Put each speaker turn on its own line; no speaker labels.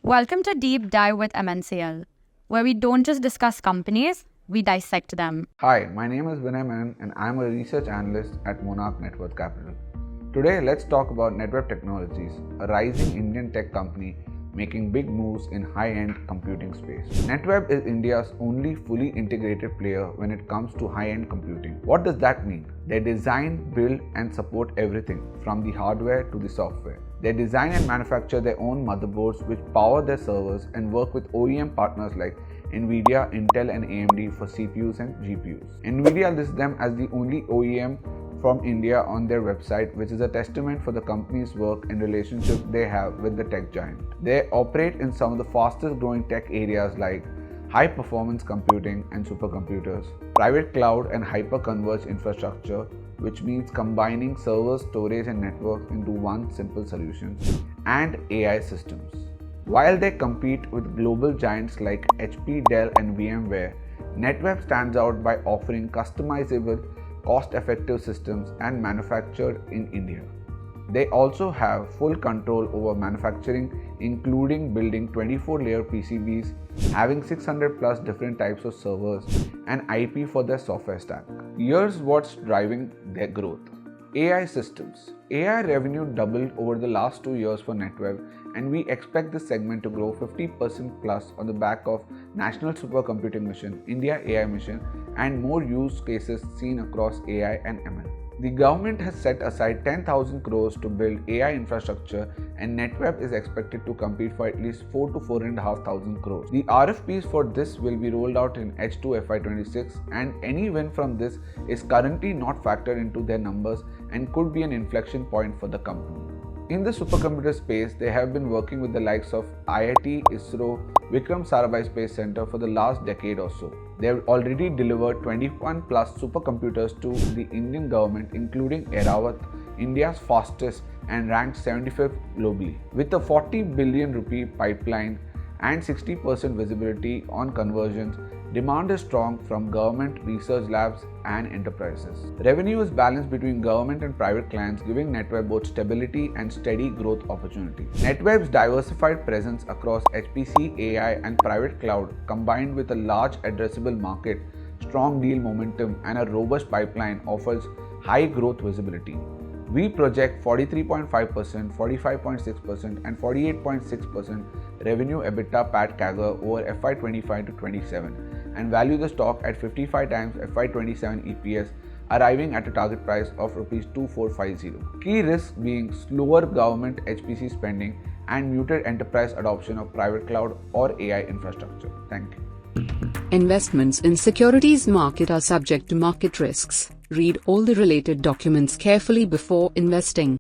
Welcome to Deep Dive with MNCL, where we don't just discuss companies, we dissect them.
Hi, my name is Vinay Menon and I'm a research analyst at Monarch Networth Capital. Today, let's talk about Netweb Technologies, a rising Indian tech company making big moves in high-end computing space. Netweb is India's only fully integrated player when it comes to high-end computing. What does that mean? They design, build and support everything from the hardware to the software. They design and manufacture their own motherboards which power their servers and work with OEM partners like NVIDIA, Intel and AMD for CPUs and GPUs. NVIDIA lists them as the only OEM from India on their website, which is a testament for the company's work and relationship they have with the tech giant. They operate in some of the fastest growing tech areas like high performance computing and supercomputers, private cloud and hyper-converged infrastructure, which means combining servers, storage and networks into one simple solution, and AI systems. While they compete with global giants like HP, Dell and VMware, Netweb stands out by offering customizable, cost-effective systems and manufactured in India. They also have full control over manufacturing, including building 24-layer PCBs, having 600 plus different types of servers, and IP for their software stack. Here's what's driving their growth. AI systems. AI revenue doubled over the last 2 years for Netweb, and we expect this segment to grow 50% plus on the back of National Supercomputing Mission, India AI Mission, and more use cases seen across AI and ML. The government has set aside 10,000 crores to build AI infrastructure, and Netweb is expected to compete for at least 4 to 4,500 crores. The RFPs for this will be rolled out in H2 FY26, and any win from this is currently not factored into their numbers and could be an inflection point for the company. In the supercomputer space, they have been working with the likes of IIT, ISRO, Vikram Sarabhai Space Center for the last decade or so. They have already delivered 21 plus supercomputers to the Indian government, including Airavat, India's fastest and ranked 75th globally. With a 40 billion rupee pipeline and 60% visibility on conversions, demand is strong from government, research labs and enterprises. Revenue is balanced between government and private clients, giving Netweb both stability and steady growth opportunities. Netweb's diversified presence across HPC, AI and private cloud, combined with a large addressable market, strong deal momentum and a robust pipeline, offers high growth visibility. We project 43.5%, 45.6% and 48.6% revenue EBITDA PAT CAGR over FY25 to 27 and value the stock at 55 times FY27 EPS, arriving at a target price of Rs 2450. Key risks being slower government HPC spending and muted enterprise adoption of private cloud or AI infrastructure. Thank you.
Investments in securities market are subject to market risks. Read all the related documents carefully before investing.